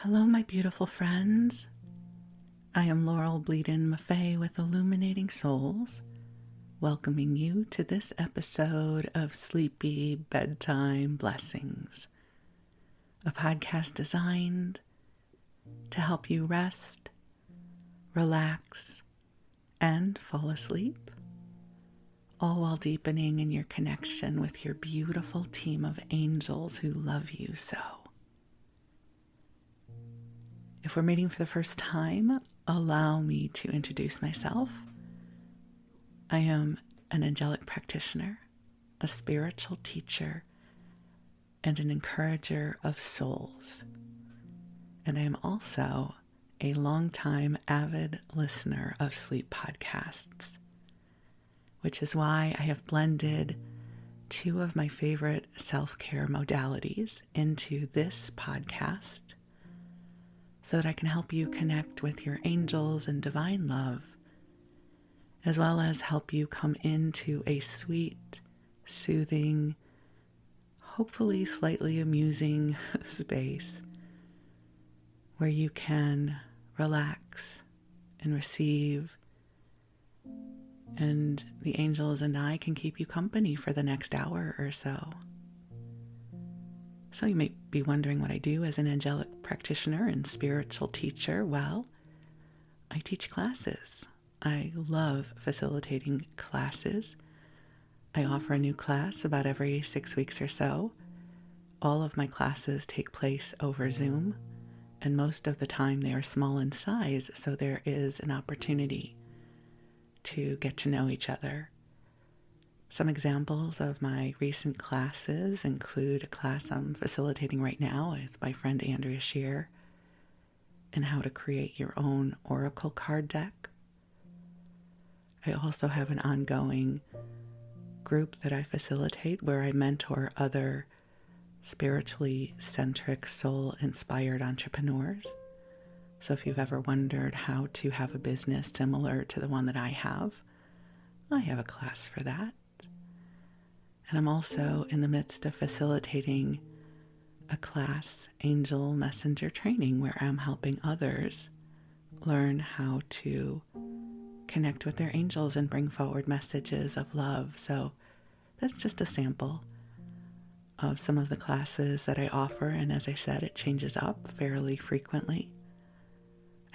Hello, my beautiful friends. I am Laurel Bleadon-Maffei with Illuminating Souls, welcoming you to this episode of Sleepy Bedtime Blessings, a podcast designed to help you rest, relax, and fall asleep, all while deepening in your connection with your beautiful team of angels who love you so. If we're meeting for the first time, allow me to introduce myself. I am an angelic practitioner, a spiritual teacher, and an encourager of souls. And I am also a longtime avid listener of sleep podcasts, which is why I have blended two of my favorite self-care modalities into this podcast, so that I can help you connect with your angels and divine love, as well as help you come into a sweet, soothing, hopefully slightly amusing space where you can relax and receive, and the angels and I can keep you company for the next hour or so. So you may be wondering what I do as an angelic practitioner and spiritual teacher. Well, I teach classes. I love facilitating classes. I offer a new class about every 6 weeks or so. All of my classes take place over Zoom, and most of the time they are small in size, so there is an opportunity to get to know each other. Some examples of my recent classes include a class I'm facilitating right now with my friend Andrea Shear in how to create your own oracle card deck. I also have an ongoing group that I facilitate where I mentor other spiritually centric, soul-inspired entrepreneurs. So if you've ever wondered how to have a business similar to the one that I have a class for that. And I'm also in the midst of facilitating a class, Angel Messenger Training, where I'm helping others learn how to connect with their angels and bring forward messages of love. So that's just a sample of some of the classes that I offer. And as I said, it changes up fairly frequently.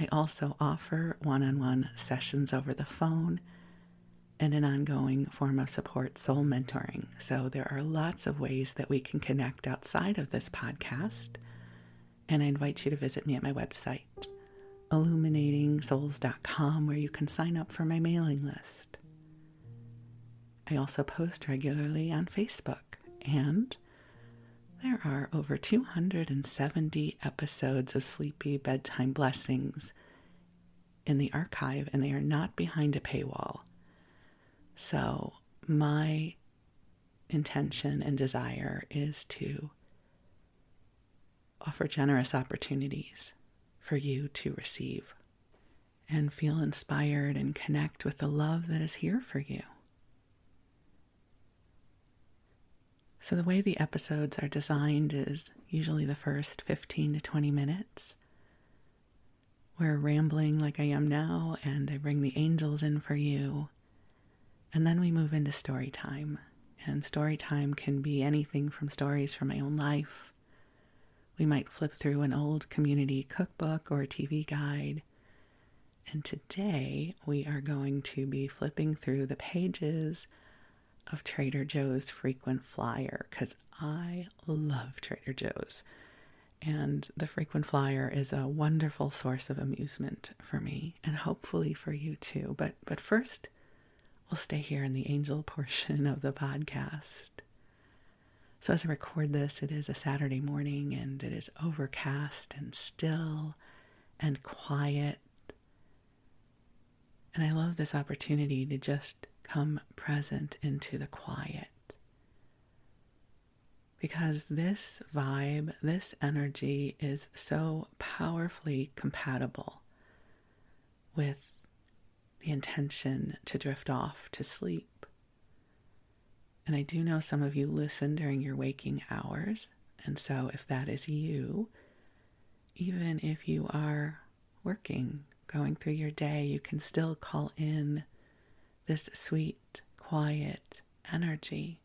I also offer one-on-one sessions over the phone and an ongoing form of support, soul mentoring. So there are lots of ways that we can connect outside of this podcast. And I invite you to visit me at my website, illuminating-souls.com, where you can sign up for my mailing list. I also post regularly on Facebook, and there are over 270 episodes of Sleepy Bedtime Blessings in the archive, and they are not behind a paywall. So my intention and desire is to offer generous opportunities for you to receive and feel inspired and connect with the love that is here for you. So the way the episodes are designed is usually the first 15 to 20 minutes. We're rambling like I am now, and I bring the angels in for you. And then we move into story time. And story time can be anything from stories from my own life. We might flip through an old community cookbook or a TV guide. And today we are going to be flipping through the pages of Trader Joe's Frequent Flyer, because I love Trader Joe's. And the Frequent Flyer is a wonderful source of amusement for me, and hopefully for you too. But first, we'll stay here in the angel portion of the podcast. So as I record this, it is a Saturday morning, and it is overcast and still and quiet. And I love this opportunity to just come present into the quiet. Because this vibe, this energy is so powerfully compatible with the intention to drift off to sleep. And I do know some of you listen during your waking hours, and so if that is you, even if you are working, going through your day, you can still call in this sweet, quiet energy.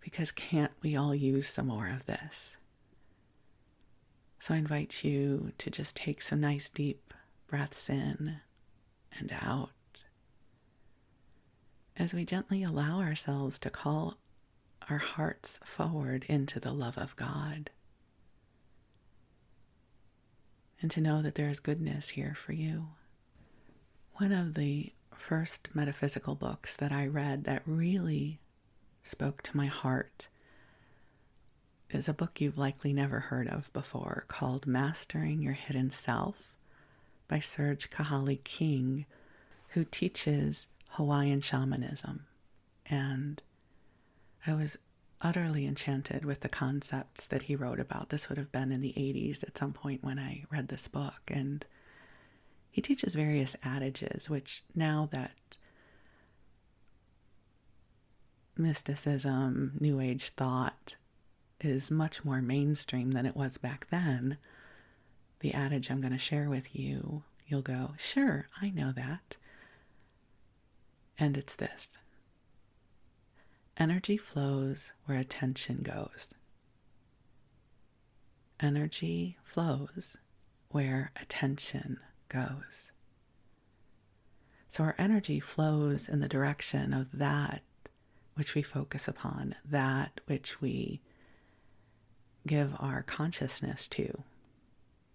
Because can't we all use some more of this? So I invite you to just take some nice deep breaths in and out as we gently allow ourselves to call our hearts forward into the love of God, and to know that there is goodness here for you. One of the first metaphysical books that I read that really spoke to my heart is a book you've likely never heard of before, called Mastering Your Hidden Self by Serge Kahali King, who teaches Hawaiian shamanism. And I was utterly enchanted with the concepts that he wrote about. This would have been in the 80s at some point when I read this book. And he teaches various adages, which now that mysticism, New Age thought is much more mainstream than it was back then, the adage I'm going to share with you, you'll go, sure, I know that. And it's this: energy flows where attention goes. Energy flows where attention goes. So our energy flows in the direction of that which we focus upon, that which we give our consciousness to,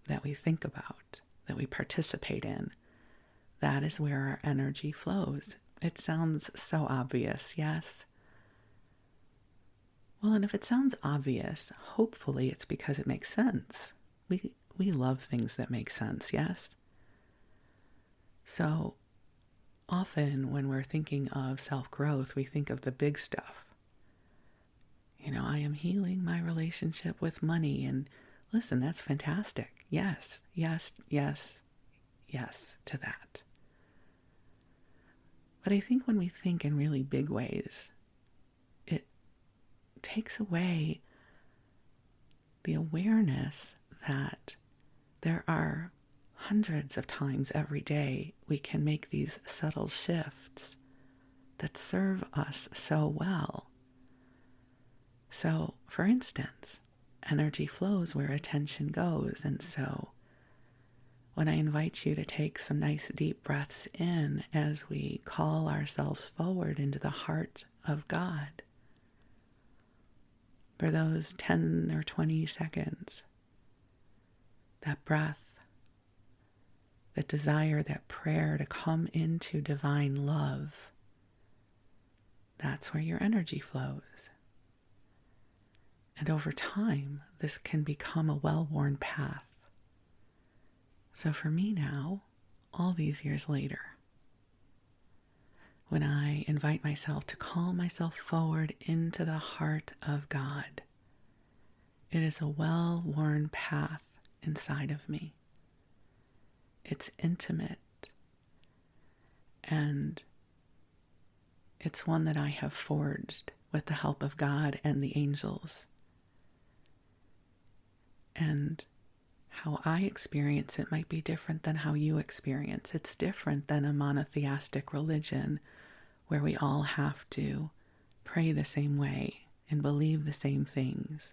that we think about, that we participate in. That is where our energy flows. It sounds so obvious, yes? Well, and if it sounds obvious, hopefully it's because it makes sense. We love things that make sense, yes? So often when we're thinking of self-growth, we think of the big stuff. You know, I am healing my relationship with money. And listen, that's fantastic. Yes, yes, yes, yes to that. But I think when we think in really big ways, it takes away the awareness that there are hundreds of times every day we can make these subtle shifts that serve us so well. So, for instance, energy flows where attention goes. And so when I invite you to take some nice deep breaths in as we call ourselves forward into the heart of God for those 10 or 20 seconds, that breath, that desire, that prayer to come into divine love, that's where your energy flows. And over time, this can become a well-worn path. So for me now, all these years later, when I invite myself to call myself forward into the heart of God, it is a well-worn path inside of me. It's intimate, and it's one that I have forged with the help of God and the angels. And how I experience it might be different than how you experience. It's different than a monotheistic religion where we all have to pray the same way and believe the same things.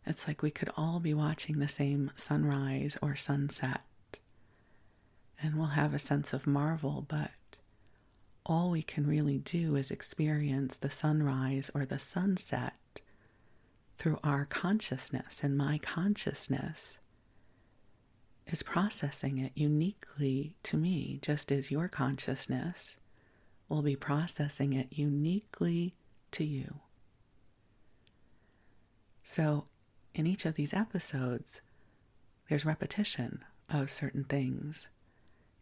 It's like we could all be watching the same sunrise or sunset, and we'll have a sense of marvel, but all we can really do is experience the sunrise or the sunset through our consciousness, and my consciousness is processing it uniquely to me, just as your consciousness will be processing it uniquely to you. So in each of these episodes, there's repetition of certain things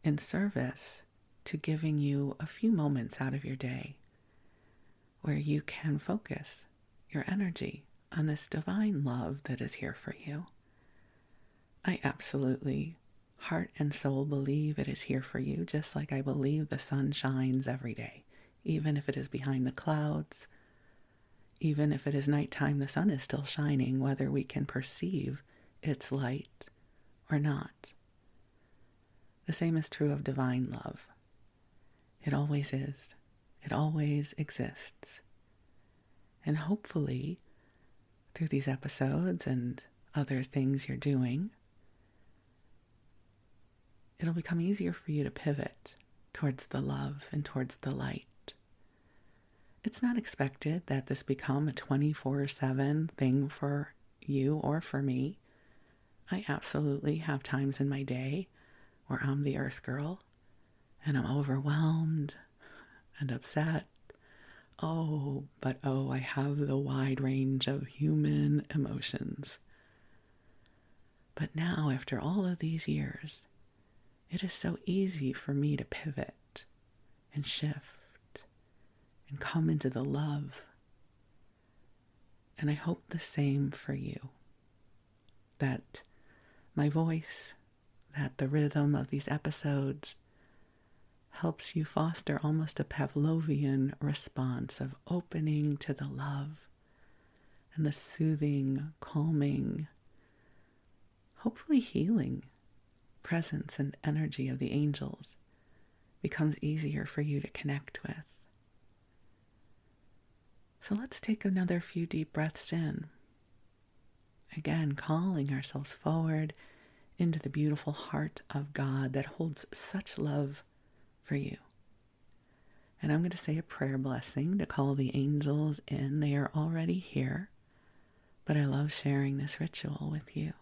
in service to giving you a few moments out of your day where you can focus your energy on this divine love that is here for you. I absolutely, heart and soul, believe it is here for you, just like I believe the sun shines every day. Even if it is behind the clouds, even if it is nighttime, the sun is still shining, whether we can perceive it's light or not. The same is true of divine love. It always is. It always exists. And hopefully, through these episodes and other things you're doing, it'll become easier for you to pivot towards the love and towards the light. It's not expected that this become a 24/7 thing for you or for me. I absolutely have times in my day where I'm the earth girl and I'm overwhelmed and upset. But I have the wide range of human emotions. But now, after all of these years, it is so easy for me to pivot and shift and come into the love. And I hope the same for you. That my voice, that the rhythm of these episodes helps you foster almost a Pavlovian response of opening to the love and the soothing, calming, hopefully healing presence and energy of the angels becomes easier for you to connect with. So let's take another few deep breaths in. Again, calling ourselves forward into the beautiful heart of God that holds such love for you. And I'm going to say a prayer blessing to call the angels in. They are already here, but I love sharing this ritual with you.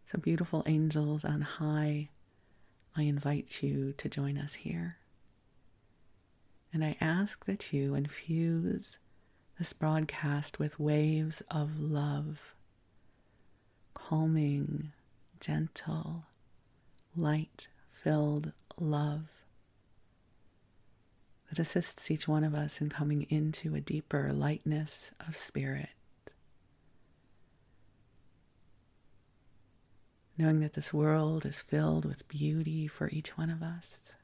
So beautiful angels on high, I invite you to join us here. And I ask that you infuse this broadcast with waves of love, calming, gentle, light-filled love that assists each one of us in coming into a deeper lightness of spirit. Knowing that this world is filled with beauty for each one of us.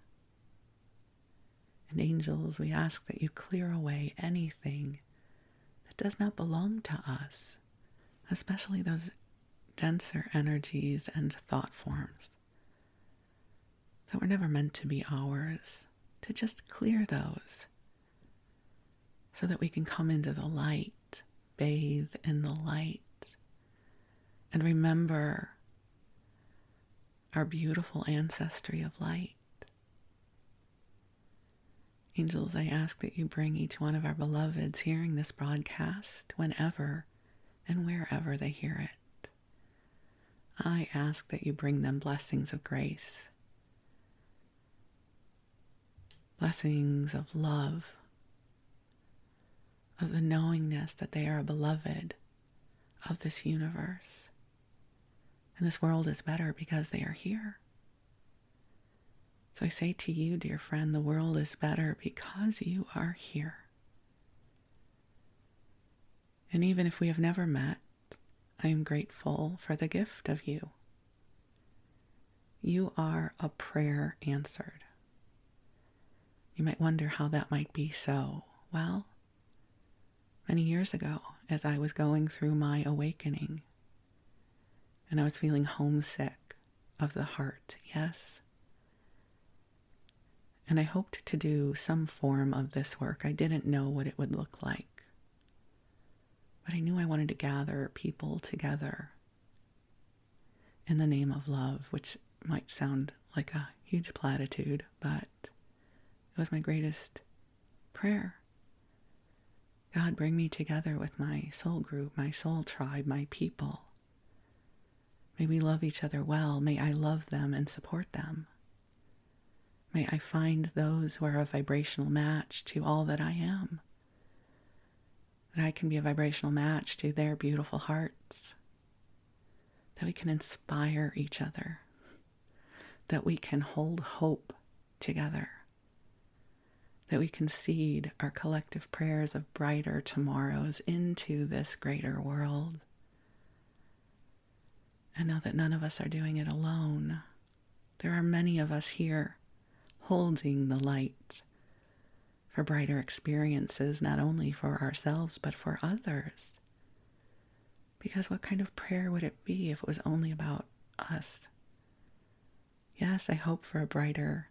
And angels, we ask that you clear away anything that does not belong to us, especially those denser energies and thought forms that were never meant to be ours, to just clear those so that we can come into the light, bathe in the light, and remember our beautiful ancestry of light. Angels, I ask that you bring each one of our beloveds hearing this broadcast whenever and wherever they hear it. I ask that you bring them blessings of grace, blessings of love, of the knowingness that they are a beloved of this universe. And this world is better because they are here. So I say to you, dear friend, the world is better because you are here. And even if we have never met, I am grateful for the gift of you. You are a prayer answered. You might wonder how that might be so. Well, many years ago, as I was going through my awakening, and I was feeling homesick of the heart, yes. And I hoped to do some form of this work. I didn't know what it would look like. But I knew I wanted to gather people together in the name of love, which might sound like a huge platitude, but it was my greatest prayer. God, bring me together with my soul group, my soul tribe, my people. May we love each other well. May I love them and support them. May I find those who are a vibrational match to all that I am. That I can be a vibrational match to their beautiful hearts. That we can inspire each other. That we can hold hope together. That we can seed our collective prayers of brighter tomorrows into this greater world. And know that none of us are doing it alone. There are many of us here holding the light for brighter experiences, not only for ourselves, but for others. Because what kind of prayer would it be if it was only about us? Yes, I hope for a brighter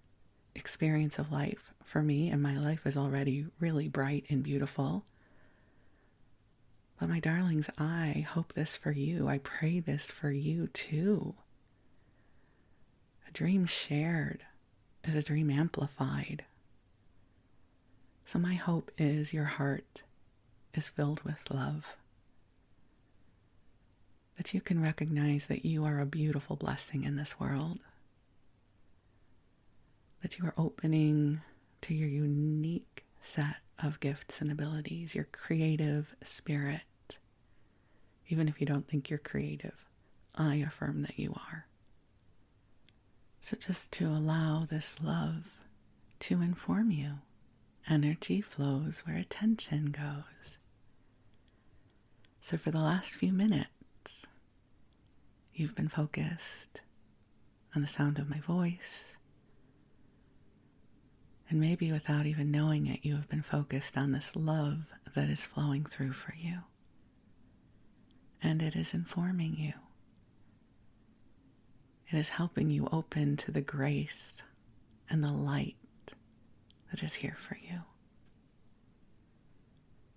experience of life for me, and my life is already really bright and beautiful. But my darlings, I hope this for you. I pray this for you too. A dream shared is a dream amplified. So my hope is your heart is filled with love. That you can recognize that you are a beautiful blessing in this world. That you are opening to your unique set of gifts and abilities, your creative spirit. Even if you don't think you're creative, I affirm that you are. So just to allow this love to inform you. Energy flows where attention goes. So for the last few minutes, you've been focused on the sound of my voice. And maybe without even knowing it, you have been focused on this love that is flowing through for you. And it is informing you. It is helping you open to the grace and the light that is here for you.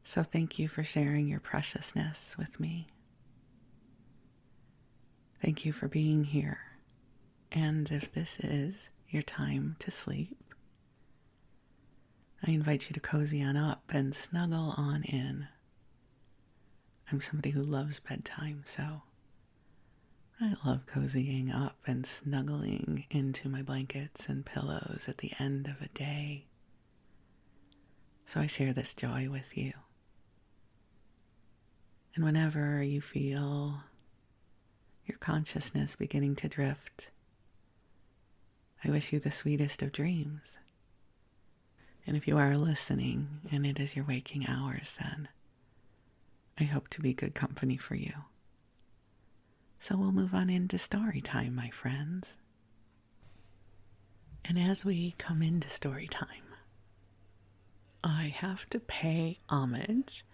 So thank you for sharing your preciousness with me. Thank you for being here. And if this is your time to sleep, I invite you to cozy on up and snuggle on in. I'm somebody who loves bedtime, so I love cozying up and snuggling into my blankets and pillows at the end of a day. So I share this joy with you. And whenever you feel your consciousness beginning to drift, I wish you the sweetest of dreams. And if you are listening and it is your waking hours, then I hope to be good company for you. So we'll move on into story time, my friends. And as we come into story time, I have to pay homage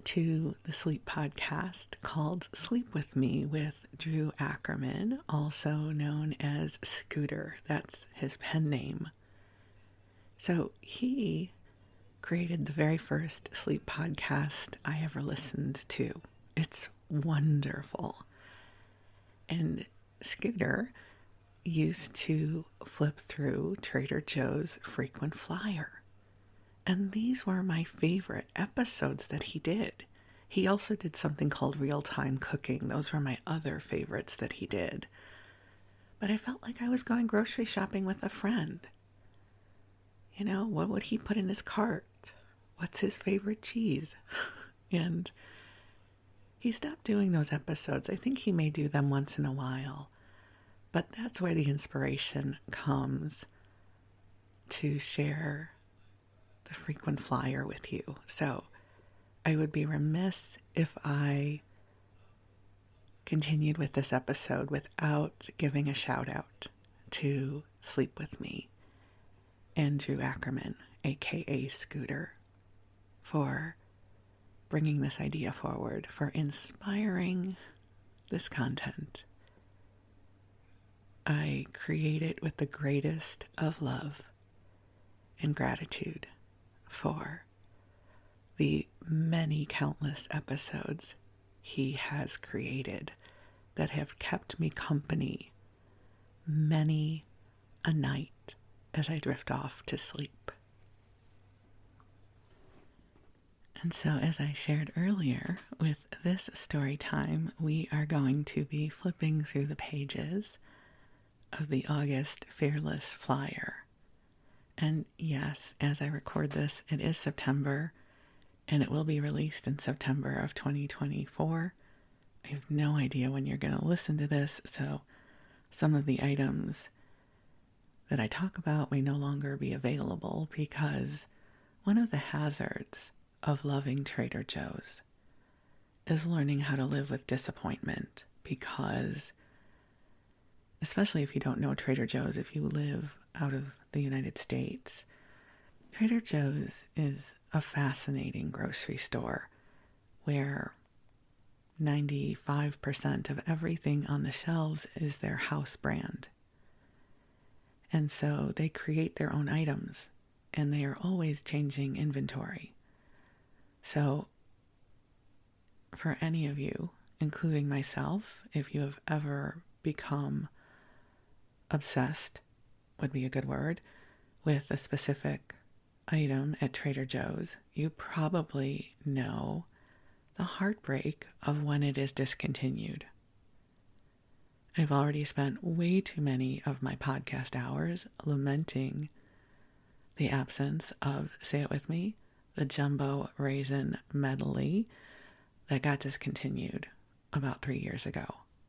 to the sleep podcast called Sleep With Me with Drew Ackerman, also known as Scooter. That's his pen name. So he created the very first sleep podcast I ever listened to. It's wonderful. And Scooter used to flip through Trader Joe's frequent flyer. And these were my favorite episodes that he did. He also did something called real-time cooking. Those were my other favorites that he did. But I felt like I was going grocery shopping with a friend. You know, what would he put in his cart? What's his favorite cheese? And he stopped doing those episodes. I think he may do them once in a while. But that's where the inspiration comes to share the frequent flyer with you. So I would be remiss if I continued with this episode without giving a shout out to Sleep With Me and Drew Ackerman, aka Scooter, for bringing this idea forward, for inspiring this content. I create it with the greatest of love and gratitude for the many countless episodes he has created that have kept me company many a night as I drift off to sleep. And so, as I shared earlier, with this story time, we are going to be flipping through the pages of the August Fearless Flyer. And yes, as I record this, it is September, and it will be released in September of 2024. I have no idea when you're going to listen to this, so some of the items that I talk about may no longer be available, because one of the hazards of loving Trader Joe's is learning how to live with disappointment, because especially if you don't know Trader Joe's, if you live out of the United States, Trader Joe's is a fascinating grocery store where 95% of everything on the shelves is their house brand. And so they create their own items, and they are always changing inventory. So for any of you, including myself, if you have ever become obsessed, would be a good word, with a specific item at Trader Joe's, you probably know the heartbreak of when it is discontinued. I've already spent way too many of my podcast hours lamenting the absence of, say it with me, the jumbo raisin medley that got discontinued about 3 years ago.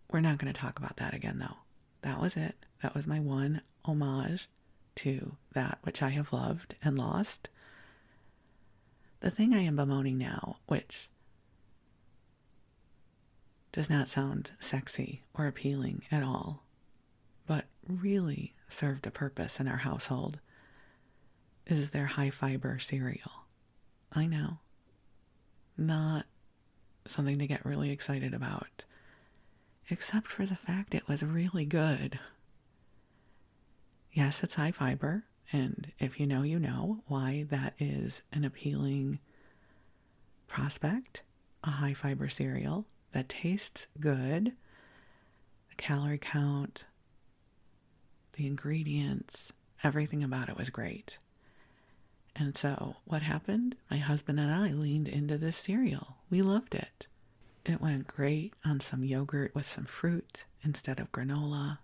We're not going to talk about that again, though. That was it. That was my one homage to that which I have loved and lost. The thing I am bemoaning now, which does not sound sexy or appealing at all, but really served a purpose in our household, is their high-fiber cereal. I know. Not something to get really excited about, except for the fact it was really good. Yes, it's high fiber, and if you know why that is an appealing prospect, a high fiber cereal that tastes good, the calorie count, the ingredients, everything about it was great. And so what happened? My husband and I leaned into this cereal. We loved it. It went great on some yogurt with some fruit instead of granola.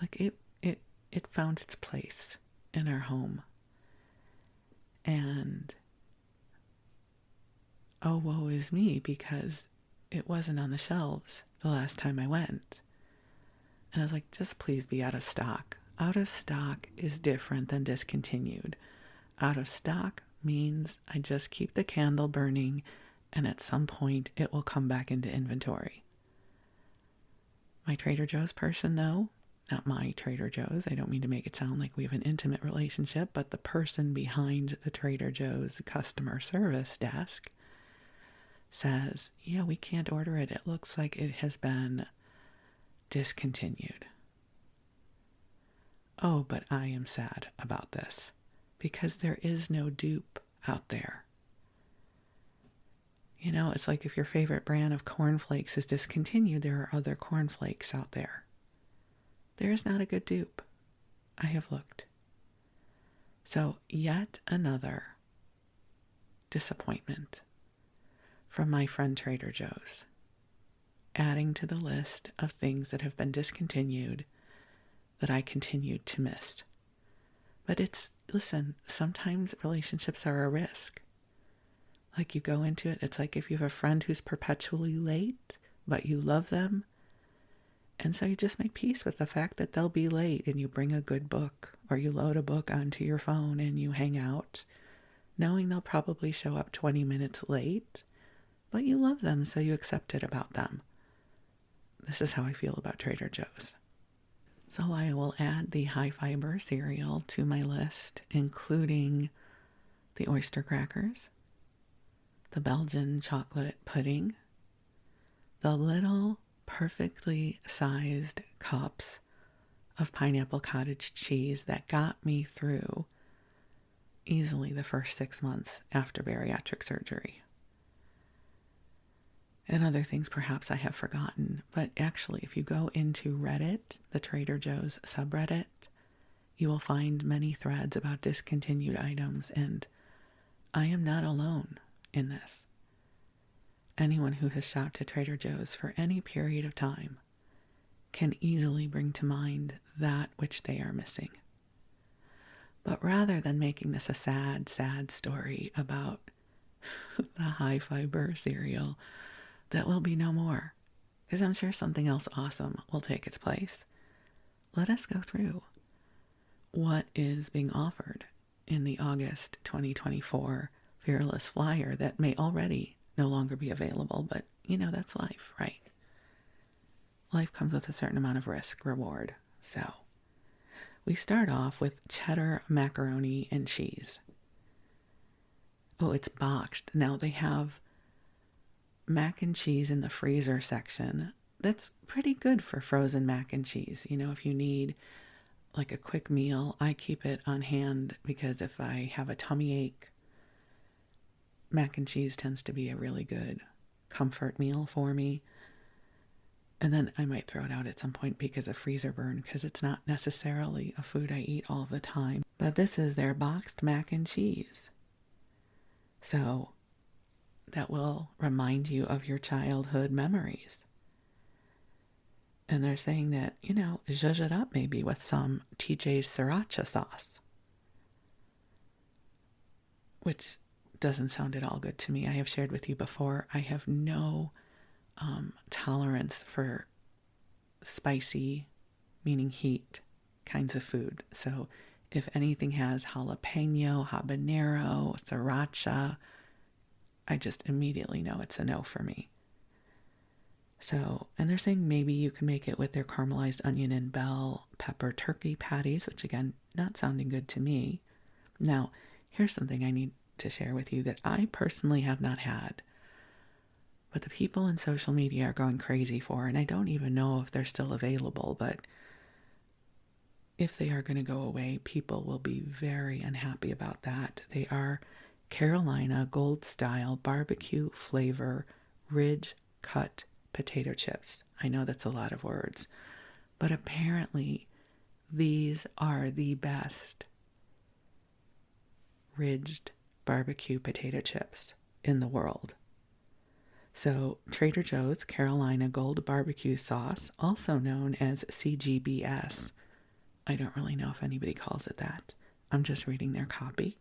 Like it found its place in our home. And oh, woe is me, because it wasn't on the shelves the last time I went. And I was like, just please be out of stock. Out of stock is different than discontinued. Out of stock means I just keep the candle burning, and at some point it will come back into inventory. My Trader Joe's person, though, not my Trader Joe's, I don't mean to make it sound like we have an intimate relationship, but the person behind the Trader Joe's customer service desk says, yeah, we can't order it. It looks like it has been discontinued. Oh, but I am sad about this, because there is no dupe out there. You know, it's like if your favorite brand of cornflakes is discontinued, there are other cornflakes out there. There is not a good dupe. I have looked. So yet another disappointment from my friend Trader Joe's, adding to the list of things that have been discontinued that I continued to miss. But listen, sometimes relationships are a risk. Like you go into it, it's like if you have a friend who's perpetually late, but you love them, and so you just make peace with the fact that they'll be late, and you bring a good book, or you load a book onto your phone and you hang out, knowing they'll probably show up 20 minutes late, but you love them, so you accept it about them. This is how I feel about Trader Joe's. So I will add the high fiber cereal to my list, including the oyster crackers, the Belgian chocolate pudding, the little perfectly sized cups of pineapple cottage cheese that got me through easily the first 6 months after bariatric surgery. And other things perhaps I have forgotten, but actually if you go into Reddit, the Trader Joe's subreddit, you will find many threads about discontinued items, and I am not alone in this. Anyone who has shopped at Trader Joe's for any period of time can easily bring to mind that which they are missing. But rather than making this a sad, sad story about the high fiber cereal that will be no more, because I'm sure something else awesome will take its place, let us go through what is being offered in the August 2024 Fearless Flyer that may already no longer be available, but that's life, right? Life comes with a certain amount of risk reward. So we start off with cheddar macaroni and cheese. Oh, it's boxed. Now they have mac and cheese in the freezer section. That's pretty good for frozen mac and cheese. If you need like a quick meal, I keep it on hand because if I have a tummy ache, mac and cheese tends to be a really good comfort meal for me. And then I might throw it out at some point because of freezer burn, because it's not necessarily a food I eat all the time. But this is their boxed mac and cheese. So that will remind you of your childhood memories. And they're saying that, zhuzh it up maybe with some TJ's sriracha sauce, which doesn't sound at all good to me. I have shared with you before, I have no tolerance for spicy, meaning heat, kinds of food. So if anything has jalapeno, habanero, sriracha, I just immediately know it's a no for me. So, and they're saying maybe you can make it with their caramelized onion and bell pepper turkey patties, which again, not sounding good to me. Now, here's something I need to share with you that I personally have not had, but the people in social media are going crazy for, and I don't even know if they're still available, but if they are going to go away, people will be very unhappy about that. They are Carolina Gold Style barbecue flavor ridge cut potato chips. I know that's a lot of words, but apparently these are the best ridged barbecue potato chips in the world. So Trader Joe's Carolina Gold Barbecue Sauce, also known as CGBS. I don't really know if anybody calls it that. I'm just reading their copy.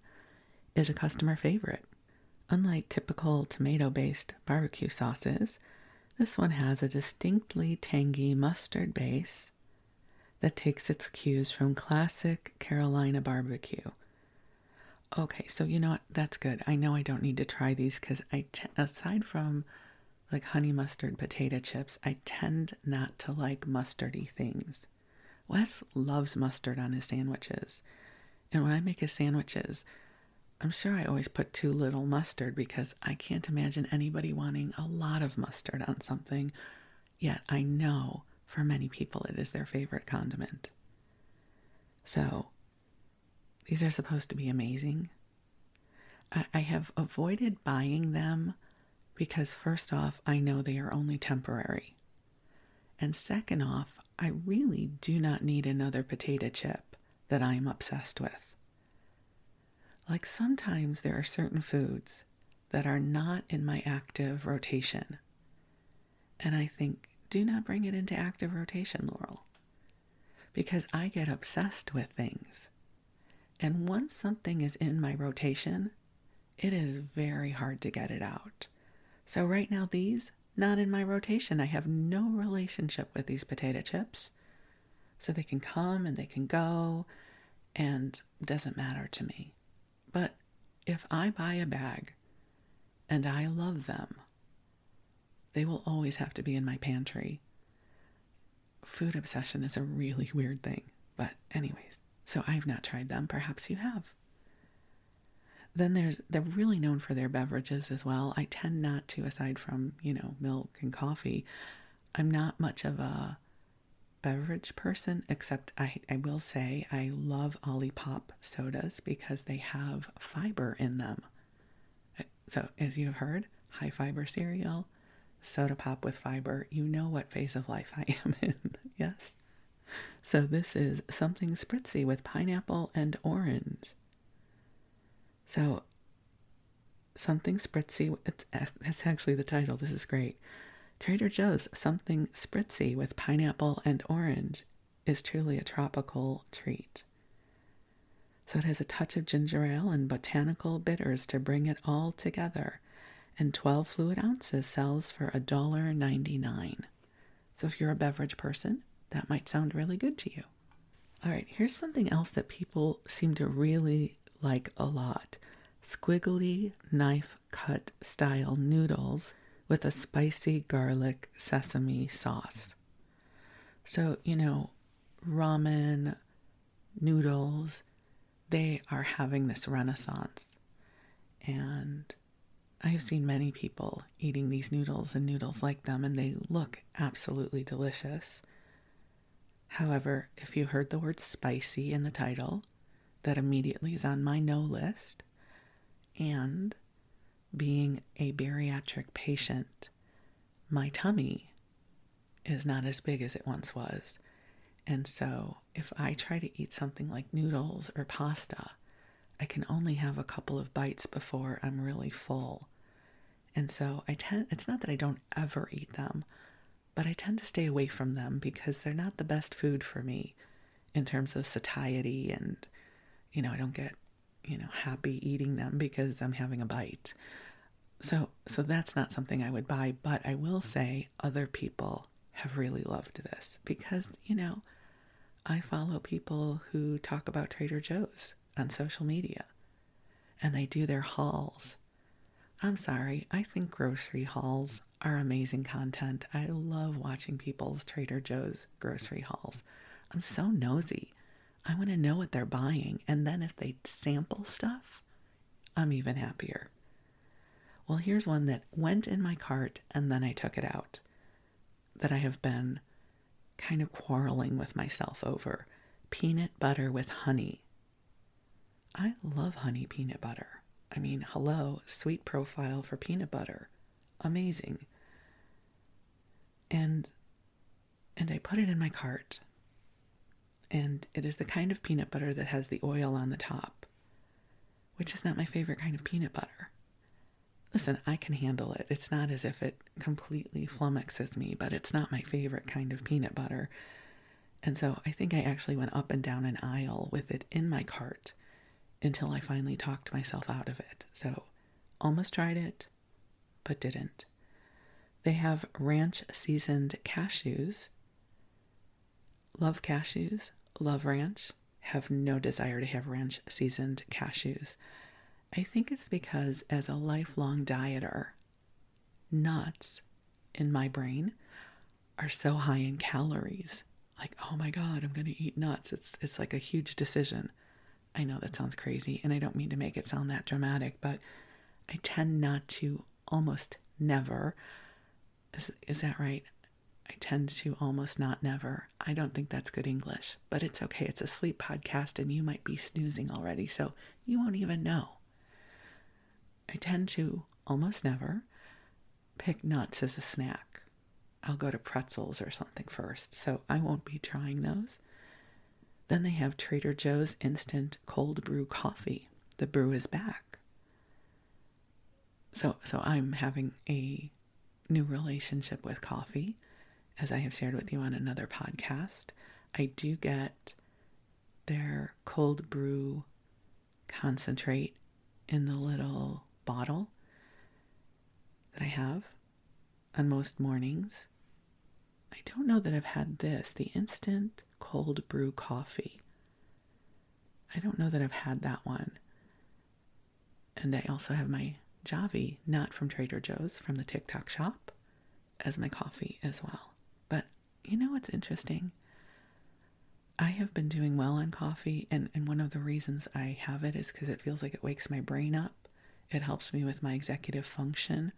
Is a customer favorite. Unlike typical tomato-based barbecue sauces, this one has a distinctly tangy mustard base that takes its cues from classic Carolina barbecue. Okay, so you know what? That's good. I know I don't need to try these because aside from like honey mustard potato chips, I tend not to like mustardy things. Wes loves mustard on his sandwiches. And when I make his sandwiches, I'm sure I always put too little mustard because I can't imagine anybody wanting a lot of mustard on something. Yet I know for many people it is their favorite condiment. So these are supposed to be amazing. I have avoided buying them because first off, I know they are only temporary. And second off, I really do not need another potato chip that I am obsessed with. Like sometimes there are certain foods that are not in my active rotation. And I think, do not bring it into active rotation, Laurel. Because I get obsessed with things. And once something is in my rotation, it is very hard to get it out. So right now these, not in my rotation. I have no relationship with these potato chips. So they can come and they can go and it doesn't matter to me. But if I buy a bag and I love them, they will always have to be in my pantry. Food obsession is a really weird thing. But anyways, so I've not tried them. Perhaps you have. Then they're really known for their beverages as well. I tend not to, aside from, milk and coffee, I'm not much of a beverage person, except I will say I love Olipop sodas because they have fiber in them. So as you have heard, high fiber cereal, soda pop with fiber, you know what phase of life I am in, yes? So this is something spritzy with pineapple and orange. So something spritzy, that's actually the title, this is great. Trader Joe's something spritzy with pineapple and orange is truly a tropical treat. So it has a touch of ginger ale and botanical bitters to bring it all together. And 12 fluid ounces sells for $1.99. So if you're a beverage person, that might sound really good to you. All right, here's something else that people seem to really like a lot. Squiggly knife cut style noodles with a spicy garlic sesame sauce. So, ramen, noodles, they are having this renaissance. And I have seen many people eating these noodles and noodles like them, and they look absolutely delicious. However, if you heard the word spicy in the title, that immediately is on my no list. And being a bariatric patient, my tummy is not as big as it once was. And so if I try to eat something like noodles or pasta, I can only have a couple of bites before I'm really full. And so it's not that I don't ever eat them, but I tend to stay away from them because they're not the best food for me in terms of satiety, and, I don't get, happy eating them because I'm having a bite. So that's not something I would buy, but I will say other people have really loved this because, I follow people who talk about Trader Joe's on social media, and they do their hauls. I'm sorry, I think grocery hauls are amazing content. I love watching people's Trader Joe's grocery hauls. I'm so nosy. I want to know what they're buying, and then if they sample stuff, I'm even happier. Well, here's one that went in my cart and then I took it out, that I have been kind of quarreling with myself over. Peanut butter with honey. I love honey peanut butter. I mean, hello, sweet profile for peanut butter. Amazing. And I put it in my cart. And it is the kind of peanut butter that has the oil on the top, which is not my favorite kind of peanut butter. Listen, I can handle it. It's not as if it completely flummoxes me, but it's not my favorite kind of peanut butter. And so I think I actually went up and down an aisle with it in my cart until I finally talked myself out of it. So almost tried it, but didn't. They have ranch seasoned cashews. Love cashews, love ranch, have no desire to have ranch seasoned cashews. I think it's because as a lifelong dieter, nuts in my brain are so high in calories. Like, oh my God, I'm going to eat nuts. It's like a huge decision. I know that sounds crazy, and I don't mean to make it sound that dramatic, but I tend not to almost never. Is that right? I tend to almost not never. I don't think that's good English, but it's okay. It's a sleep podcast, and you might be snoozing already, so you won't even know. I tend to almost never pick nuts as a snack. I'll go to pretzels or something first, so I won't be trying those. Then they have Trader Joe's instant cold brew coffee. The brew is back. So I'm having a new relationship with coffee, as I have shared with you on another podcast. I do get their cold brew concentrate in the little bottle that I have on most mornings. I don't know that I've had this, the instant cold brew coffee. I don't know that I've had that one. And I also have my Javi, not from Trader Joe's, from the TikTok shop, as my coffee as well. But you know what's interesting? I have been doing well on coffee, and one of the reasons I have it is because it feels like it wakes my brain up. It helps me with my executive function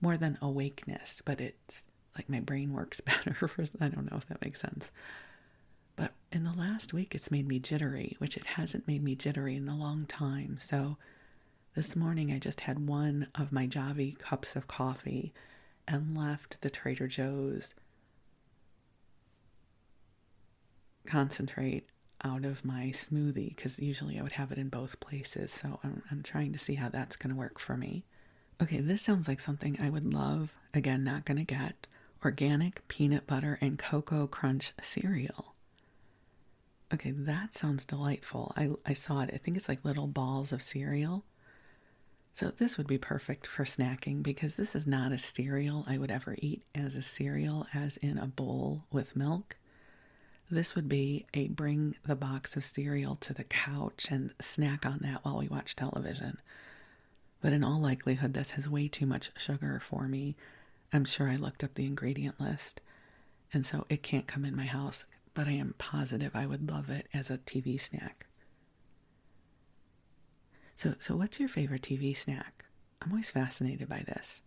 more than awakeness, but it's like my brain works better. I don't know if that makes sense. But in the last week, it's made me jittery, which it hasn't made me jittery in a long time. So this morning, I just had one of my Javi cups of coffee and left the Trader Joe's concentrate out of my smoothie, because usually I would have it in both places. So I'm trying to see how that's going to work for me. Okay, this sounds like something I would love. Again, not going to get. Organic peanut butter and cocoa crunch cereal. Okay, that sounds delightful. I saw it. I think it's like little balls of cereal. So this would be perfect for snacking, because this is not a cereal I would ever eat as a cereal, as in a bowl with milk. This would be a bring the box of cereal to the couch and snack on that while we watch television. But in all likelihood, this has way too much sugar for me. I'm sure I looked up the ingredient list, and so it can't come in my house, but I am positive I would love it as a TV snack. So what's your favorite TV snack? I'm always fascinated by this.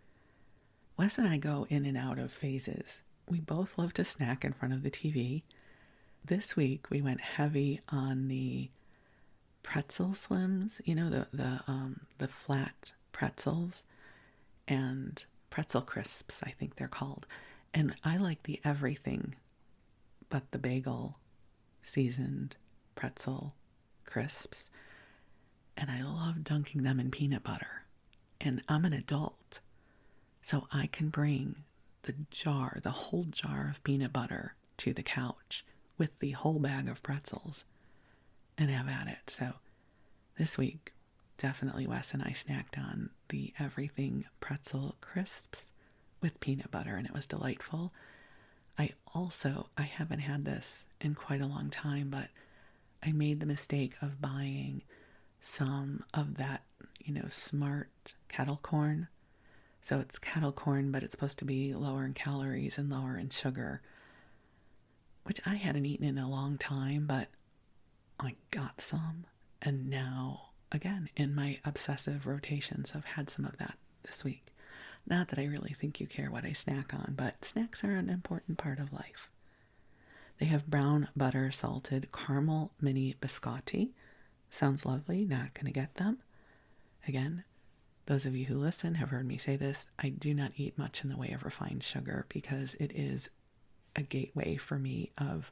Wes and I go in and out of phases. We both love to snack in front of the TV. This week we went heavy on the pretzel slims, the flat pretzels, and pretzel crisps, I think they're called. And I like the everything but the bagel seasoned pretzel crisps. And I love dunking them in peanut butter. And I'm an adult, so I can bring the whole jar of peanut butter to the couch with the whole bag of pretzels and have at it. So this week, definitely Wes and I snacked on the everything pretzel crisps with peanut butter, and it was delightful. I haven't had this in quite a long time, but I made the mistake of buying some of that, smart kettle corn. So it's kettle corn, but it's supposed to be lower in calories and lower in sugar, which I hadn't eaten in a long time, but I got some. And now, again, in my obsessive rotations, I've had some of that this week. Not that I really think you care what I snack on, but snacks are an important part of life. They have brown butter salted caramel mini biscotti. Sounds lovely, not going to get them. Again, those of you who listen have heard me say this. I do not eat much in the way of refined sugar because it is a gateway for me of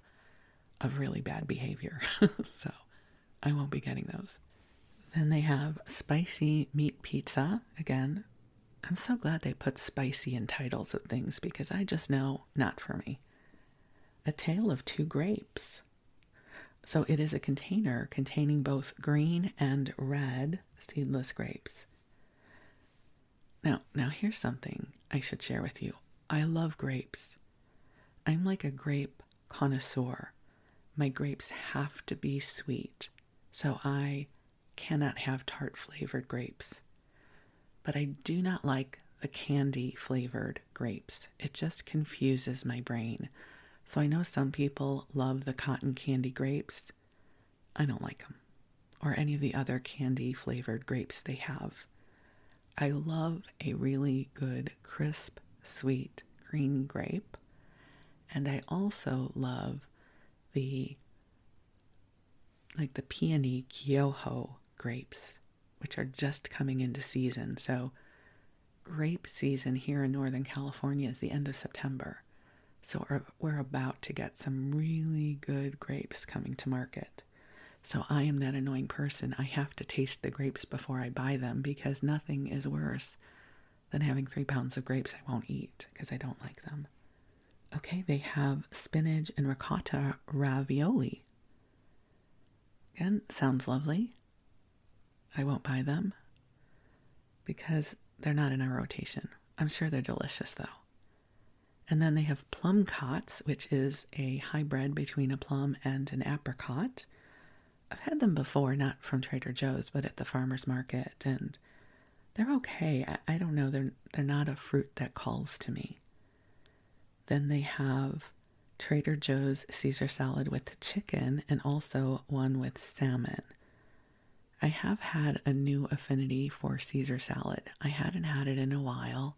really bad behavior. So I won't be getting those. Then they have spicy meat pizza. Again, I'm so glad they put spicy in titles of things because I just know not for me. A Tale of Two Grapes. So it is a container containing both green and red seedless grapes. Now here's something I should share with you. I love grapes. I'm like a grape connoisseur. My grapes have to be sweet, so I cannot have tart flavored grapes. But I do not like the candy flavored grapes. It just confuses my brain. So I know some people love the cotton candy grapes. I don't like them. Or any of the other candy flavored grapes they have. I love a really good, crisp, sweet green grape. And I also love the peony Kyoho grapes, which are just coming into season. So grape season here in Northern California is the end of September. So we're about to get some really good grapes coming to market. So I am that annoying person. I have to taste the grapes before I buy them because nothing is worse than having 3 pounds of grapes I won't eat because I don't like them. Okay, they have spinach and ricotta ravioli. Again, sounds lovely. I won't buy them because they're not in our rotation. I'm sure they're delicious though. And then they have plum cots, which is a hybrid between a plum and an apricot. I've had them before, not from Trader Joe's, but at the farmer's market, and they're okay. I don't know, they're not a fruit that calls to me. Then they have Trader Joe's Caesar salad with chicken and also one with salmon. I have had a new affinity for Caesar salad. I hadn't had it in a while,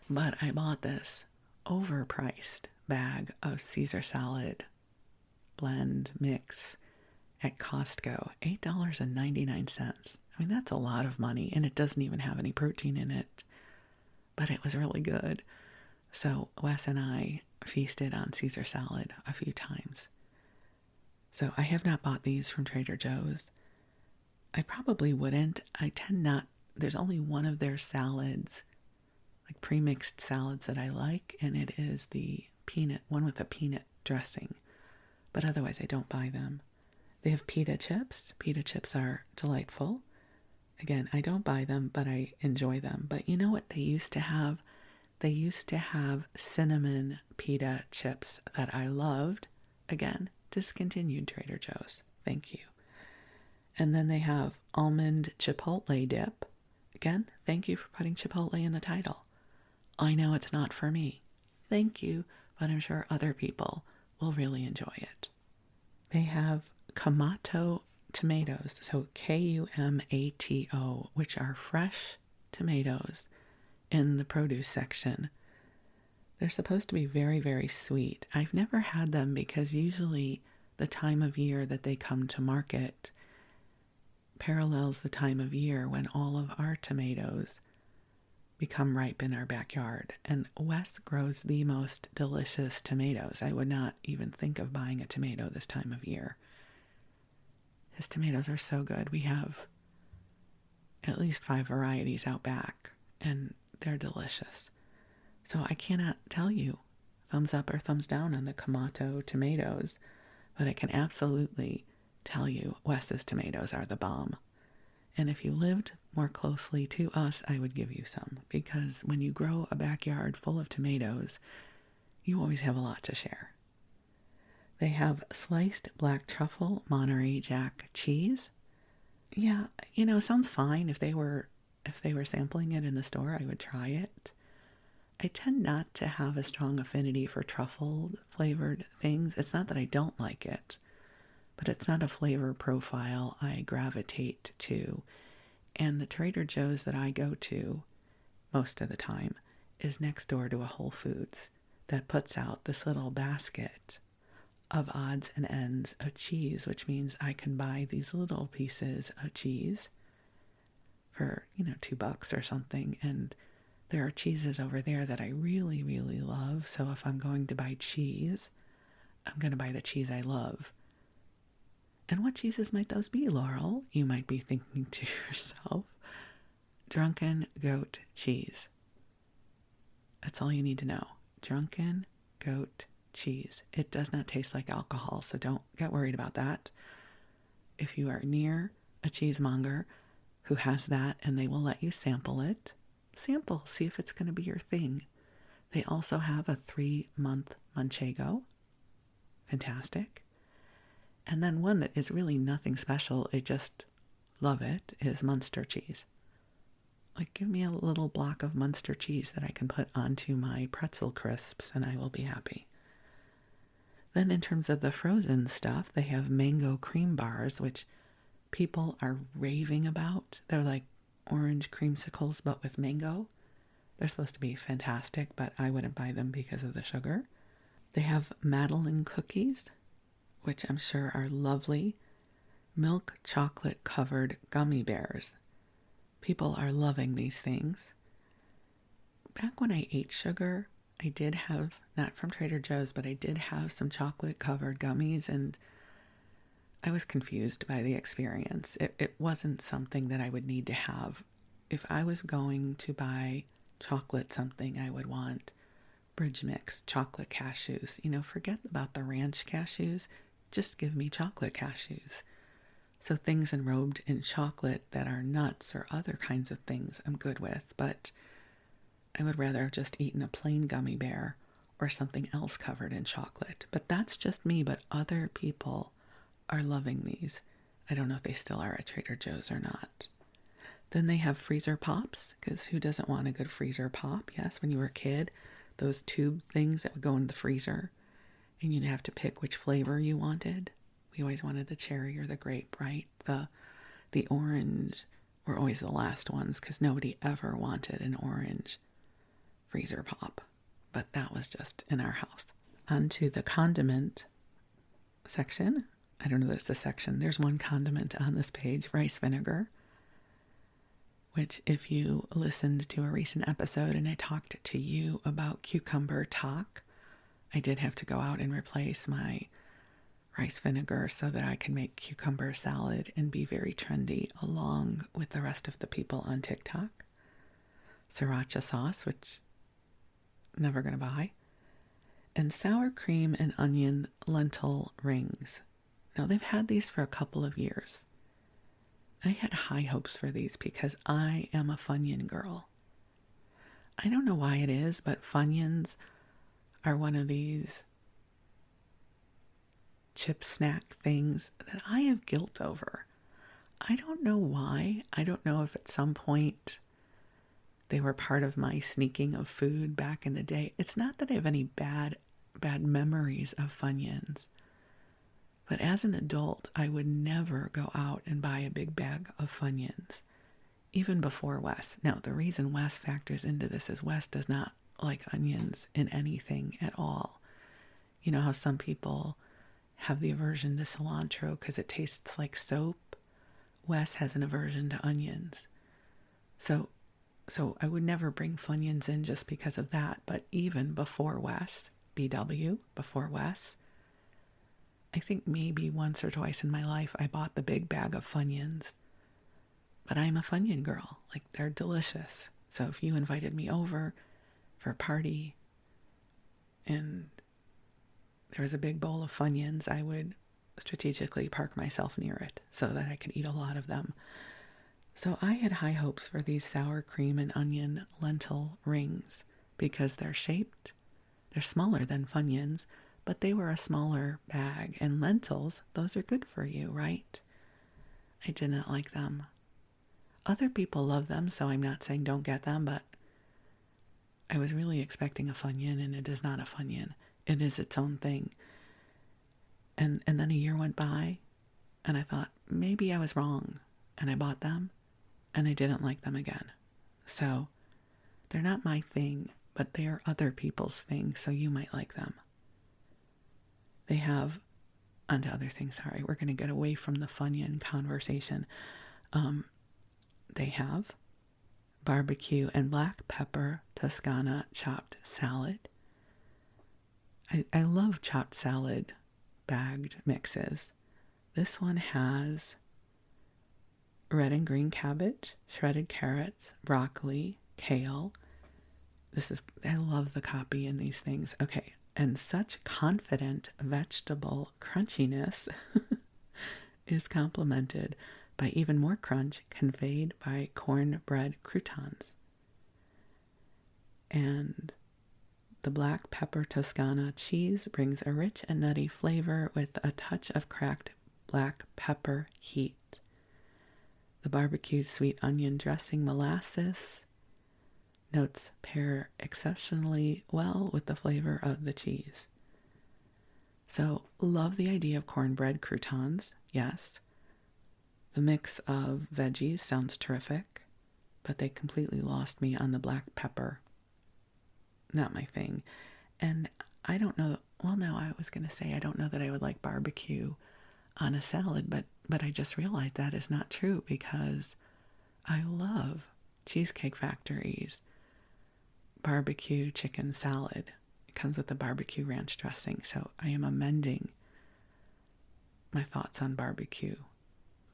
but I bought this overpriced bag of Caesar salad blend mix at Costco, $8.99. I mean, that's a lot of money, and it doesn't even have any protein in it, but it was really good. So Wes and I feasted on Caesar salad a few times. So I have not bought these from Trader Joe's. I probably wouldn't. I tend not. There's only one of their salads, like pre-mixed salads that I like, and it is the peanut one with the peanut dressing. But otherwise, I don't buy them. They have pita chips. Pita chips are delightful. Again, I don't buy them, but I enjoy them. But you know what they used to have? They used to have cinnamon pita chips that I loved. Again, discontinued Trader Joe's. Thank you. And then they have almond chipotle dip. Again, thank you for putting chipotle in the title. I know it's not for me. Thank you, but I'm sure other people will really enjoy it. They have Kumato tomatoes, so Kumato, which are fresh tomatoes in the produce section. They're supposed to be very, very sweet. I've never had them because usually the time of year that they come to market parallels the time of year when all of our tomatoes become ripe in our backyard. And Wes grows the most delicious tomatoes. I would not even think of buying a tomato this time of year. His tomatoes are so good. We have at least 5 varieties out back, and they're delicious. So I cannot tell you thumbs up or thumbs down on the Kamado tomatoes, but I can absolutely tell you Wes's tomatoes are the bomb. And if you lived more closely to us, I would give you some, because when you grow a backyard full of tomatoes, you always have a lot to share. They have sliced black truffle Monterey Jack cheese. Yeah, sounds fine. If they were sampling it in the store, I would try it. I tend not to have a strong affinity for truffle flavored things. It's not that I don't like it, but it's not a flavor profile I gravitate to. And the Trader Joe's that I go to most of the time is next door to a Whole Foods that puts out this little basket of odds and ends of cheese, which means I can buy these little pieces of cheese for, $2 or something. And there are cheeses over there that I really, really love. So if I'm going to buy cheese, I'm going to buy the cheese I love. And what cheeses might those be, Laurel? You might be thinking to yourself. Drunken goat cheese. That's all you need to know. Drunken goat cheese. It does not taste like alcohol, so don't get worried about that. If you are near a cheesemonger who has that and they will let you sample it, see if it's going to be your thing. They also have a 3-month Manchego. Fantastic. And then one that is really nothing special, I just love it, is Munster cheese. Like, give me a little block of Munster cheese that I can put onto my pretzel crisps and I will be happy. Then in terms of the frozen stuff, they have mango cream bars, which people are raving about. They're like orange creamsicles, but with mango. They're supposed to be fantastic, but I wouldn't buy them because of the sugar. They have Madeline cookies, which I'm sure are lovely. Milk chocolate covered gummy bears. People are loving these things. Back when I ate sugar, I did have, not from Trader Joe's, but I did have some chocolate covered gummies, and I was confused by the experience. It wasn't something that I would need to have. If I was going to buy chocolate something, I would want Bridge Mix, chocolate cashews. Forget about the ranch cashews. Just give me chocolate cashews. So things enrobed in chocolate that are nuts or other kinds of things I'm good with, but I would rather have just eaten a plain gummy bear or something else covered in chocolate. But that's just me, but other people are loving these. I don't know if they still are at Trader Joe's or not. Then they have freezer pops, because who doesn't want a good freezer pop? Yes, when you were a kid, those tube things that would go in the freezer, and you'd have to pick which flavor you wanted. We always wanted the cherry or the grape, right? The orange were always the last ones, because nobody ever wanted an orange freezer pop. But that was just in our house. Onto the condiment section. I don't know that it's a section. There's one condiment on this page, rice vinegar, which if you listened to a recent episode and I talked to you about cucumber talk, I did have to go out and replace my rice vinegar so that I could make cucumber salad and be very trendy along with the rest of the people on TikTok. Sriracha sauce, which I'm never going to buy. And sour cream and onion lentil rings. Now, they've had these for a couple of years. I had high hopes for these because I am a Funyun girl. I don't know why it is, but Funyuns are one of these chip snack things that I have guilt over. I don't know why. I don't know if at some point they were part of my sneaking of food back in the day. It's not that I have any bad memories of Funyuns. But as an adult, I would never go out and buy a big bag of Funyuns. even before Wes. Now, the reason Wes factors into this is Wes does not like onions in anything at all. You know how some people have the aversion to cilantro because it tastes like soap? Wes has an aversion to onions. So I would never bring Funyuns in just because of that. But even before Wes, BW, before Wes, I think maybe once or twice in my life I bought the big bag of Funyuns. But I'm a Funyun girl. Like, they're delicious. So if you invited me over for a party and there was a big bowl of Funyuns, I would strategically park myself near it so that I could eat a lot of them. So I had high hopes for these sour cream and onion lentil rings because they're smaller than Funyuns, but they were a smaller bag. And lentils, those are good for you, right? I didn't like them. Other people love them, so I'm not saying don't get them, but I was really expecting a Funyun, and it is not a Funyun. It is its own thing. And then a year went by, and I thought, maybe I was wrong. And I bought them, and I didn't like them again. So they're not my thing, but they are other people's thing, so you might like them. They have, onto other things, sorry, we're going to get away from the Funyun conversation. They have barbecue and black pepper Toscana chopped salad. I love chopped salad bagged mixes. This one has red and green cabbage, shredded carrots, broccoli, kale. I love the copy in these things. Okay, and such confident vegetable crunchiness is complemented by even more crunch conveyed by cornbread croutons. And the black pepper Toscana cheese brings a rich and nutty flavor with a touch of cracked black pepper heat. The barbecued sweet onion dressing molasses notes pair exceptionally well with the flavor of the cheese. So, love the idea of cornbread croutons, yes. The mix of veggies sounds terrific, but they completely lost me on the black pepper. Not my thing. And I don't know, well, no, I was going to say I don't know that I would like barbecue on a salad, but I just realized that is not true because I love Cheesecake Factory's barbecue chicken salad. It comes with a barbecue ranch dressing, so I am amending my thoughts on barbecue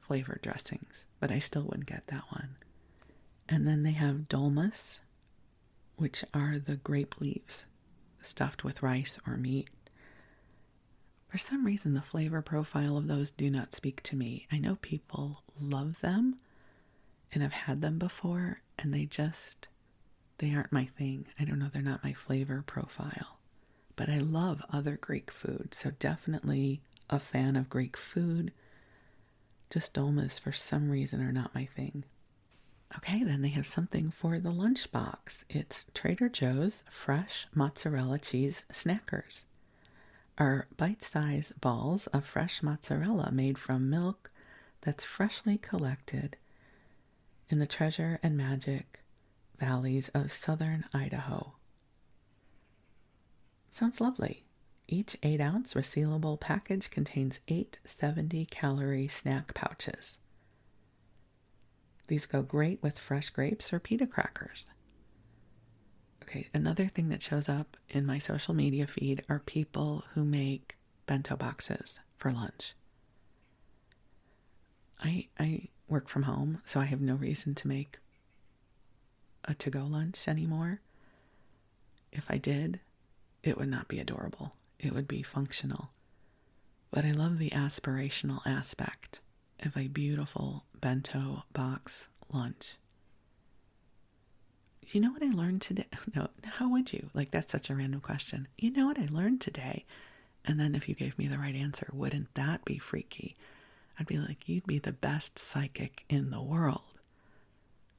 flavored dressings, but I still wouldn't get that one. And then they have dolmas, which are the grape leaves stuffed with rice or meat. For some reason, the flavor profile of those do not speak to me. I know people love them and have had them before, and they aren't my thing. I don't know, they're not my flavor profile. But I love other Greek food, so definitely a fan of Greek food. Just dolmas, for some reason, are not my thing. Okay, then they have something for the lunchbox. It's Trader Joe's fresh mozzarella cheese snackers. Are bite-sized balls of fresh mozzarella made from milk that's freshly collected in the Treasure and Magic valleys of southern Idaho. Sounds lovely. Each 8-ounce resealable package contains 8 70-calorie snack pouches. These go great with fresh grapes or pita crackers. Okay, another thing that shows up in my social media feed are people who make bento boxes for lunch. I work from home, so I have no reason to make a to-go lunch anymore. If I did, it would not be adorable. It would be functional. But I love the aspirational aspect of a beautiful bento box lunch. You know what I learned today? No, how would you? Like, that's such a random question. You know what I learned today? And then if you gave me the right answer, wouldn't that be freaky? I'd be like, you'd be the best psychic in the world.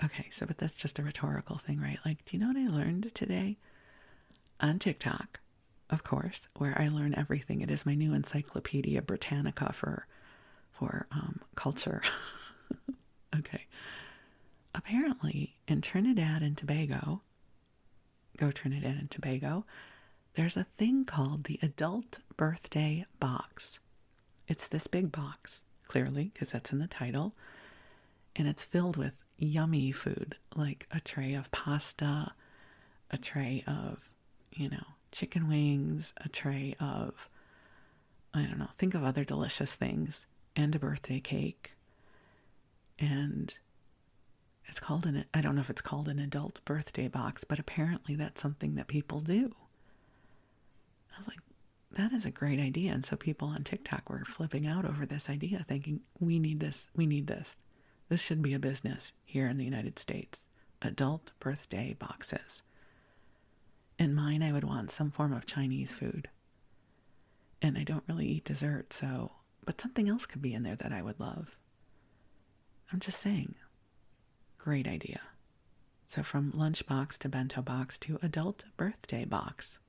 Okay, so, but that's just a rhetorical thing, right? Like, do you know what I learned today? On TikTok, of course, where I learn everything. It is my new Encyclopedia Britannica for culture. Okay. apparently in Trinidad and Tobago, there's a thing called the adult birthday box. It's this big box, clearly, because that's in the title, and it's filled with yummy food, like a tray of pasta, a tray of, chicken wings, a tray of, think of other delicious things, and a birthday cake. And it's called I don't know if it's called an adult birthday box, but apparently that's something that people do. I was like, that is a great idea. And so people on TikTok were flipping out over this idea, thinking, we need this. This should be a business here in the United States. Adult birthday boxes. In mine, I would want some form of Chinese food. And I don't really eat dessert, but something else could be in there that I would love. I'm just saying. Great idea. So from lunchbox to bento box to adult birthday box.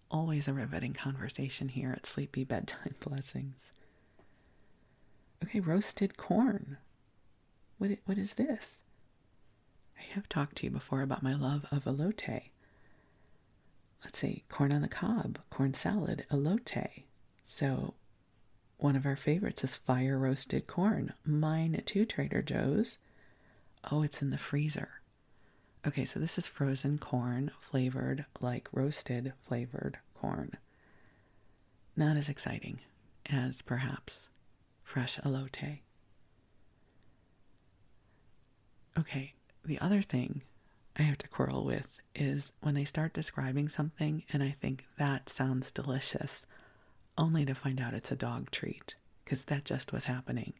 Always a riveting conversation here at Sleepy Bedtime Blessings. Okay, roasted corn. What is this? I have talked to you before about my love of elote. Let's see, corn on the cob, corn salad, elote. So one of our favorites is fire roasted corn. Mine too, Trader Joe's. Oh, it's in the freezer. Okay, so this is frozen corn flavored like roasted flavored corn. Not as exciting as perhaps fresh elote. Okay, the other thing I have to quarrel with is when they start describing something and I think that sounds delicious, only to find out it's a dog treat, because that just was happening.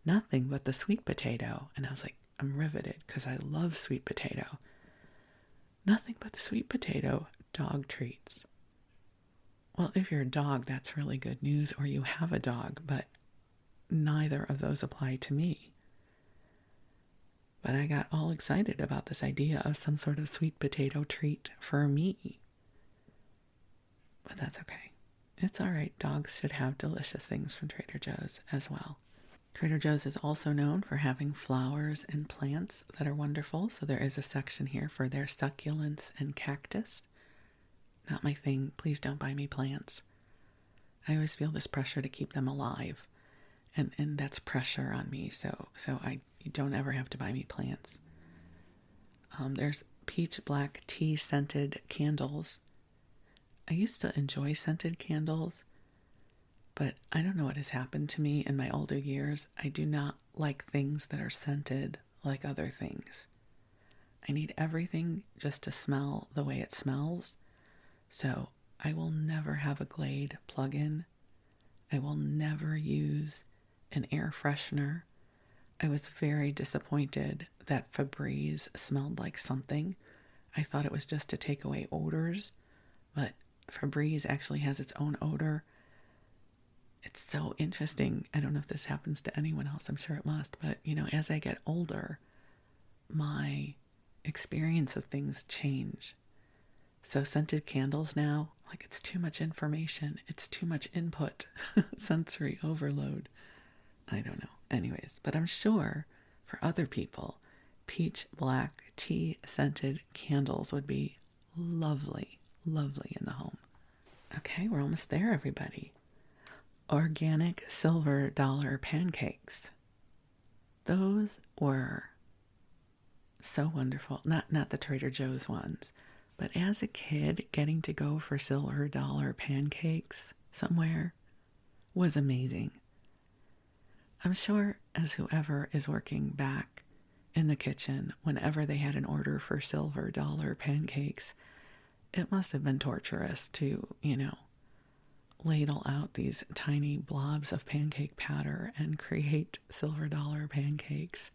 Nothing but the sweet potato. And I was like, I'm riveted because I love sweet potato. Nothing but the sweet potato, dog treats. Well, if you're a dog, that's really good news, or you have a dog, but neither of those apply to me. But I got all excited about this idea of some sort of sweet potato treat for me. But that's okay. It's all right. Dogs should have delicious things from Trader Joe's as well. Trader Joe's is also known for having flowers and plants that are wonderful. So there is a section here for their succulents and cactus. Not my thing. Please don't buy me plants. I always feel this pressure to keep them alive. And that's pressure on me. So you don't ever have to buy me plants. There's peach black tea scented candles. I used to enjoy scented candles, but I don't know what has happened to me in my older years. I do not like things that are scented like other things. I need everything just to smell the way it smells. So I will never have a Glade plug-in. I will never use an air freshener. I was very disappointed that Febreze smelled like something. I thought it was just to take away odors, but Febreze actually has its own odor. It's so interesting. I don't know if this happens to anyone else. I'm sure it must. But, as I get older, my experience of things change. So scented candles now, it's too much information. It's too much input. Sensory overload. I don't know. Anyways, but I'm sure for other people, peach black tea scented candles would be lovely in the home. Okay, we're almost there, everybody. Organic silver dollar pancakes. Those were so wonderful. Not the Trader Joe's ones, but as a kid, getting to go for silver dollar pancakes somewhere was amazing. I'm sure as whoever is working back in the kitchen, whenever they had an order for silver dollar pancakes, it must have been torturous to, ladle out these tiny blobs of pancake batter and create silver dollar pancakes.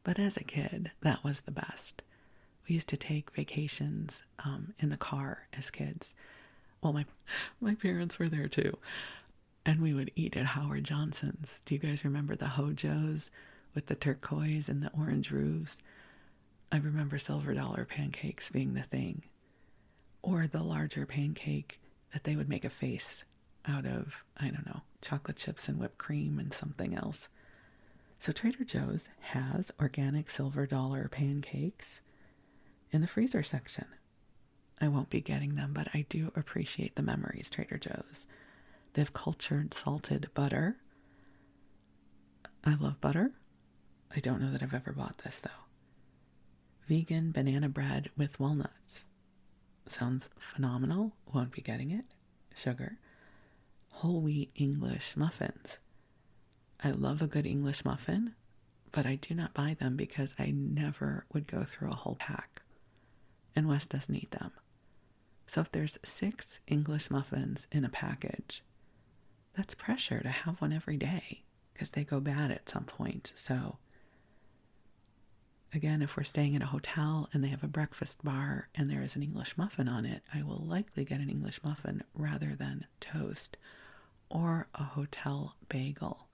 But as a kid, that was the best. We used to take vacations in the car as kids. Well, my parents were there too. And we would eat at Howard Johnson's. Do you guys remember the Hojos with the turquoise and the orange roofs? I remember silver dollar pancakes being the thing. Or the larger pancake that they would make a face out of, chocolate chips and whipped cream and something else. So Trader Joe's has organic silver dollar pancakes in the freezer section. I won't be getting them, but I do appreciate the memories, Trader Joe's. They have cultured salted butter. I love butter. I don't know that I've ever bought this, though. Vegan banana bread with walnuts. Sounds phenomenal. Won't be getting it. Sugar. Whole wheat English muffins. I love a good English muffin, but I do not buy them because I never would go through a whole pack. And Wes doesn't eat them. So if there's 6 English muffins in a package, that's pressure to have one every day because they go bad at some point. So again, if we're staying at a hotel and they have a breakfast bar and there is an English muffin on it, I will likely get an English muffin rather than toast or a hotel bagel.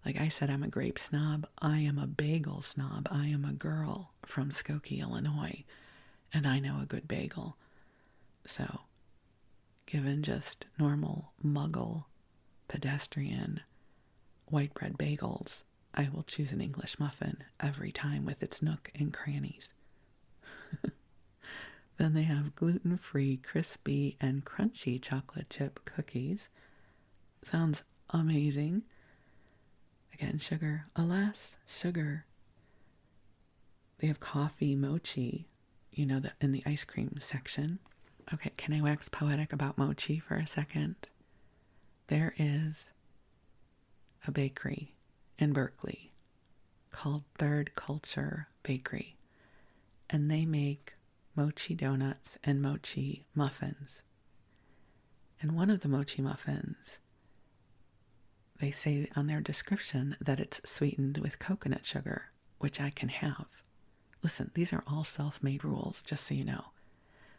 Like I said, I'm a grape snob. I am a bagel snob. I am a girl from Skokie, Illinois, and I know a good bagel. So, given just normal muggle, pedestrian, white bread bagels, I will choose an English muffin every time with its nook and crannies. Then they have gluten-free, crispy, and crunchy chocolate chip cookies. Sounds amazing. Again, sugar. Alas, sugar. They have coffee mochi, in the ice cream section. Okay, can I wax poetic about mochi for a second? There is a bakery in Berkeley called Third Culture Bakery, and they make mochi donuts and mochi muffins. And one of the mochi muffins, they say on their description that it's sweetened with coconut sugar, which I can have. Listen, these are all self-made rules, just so you know.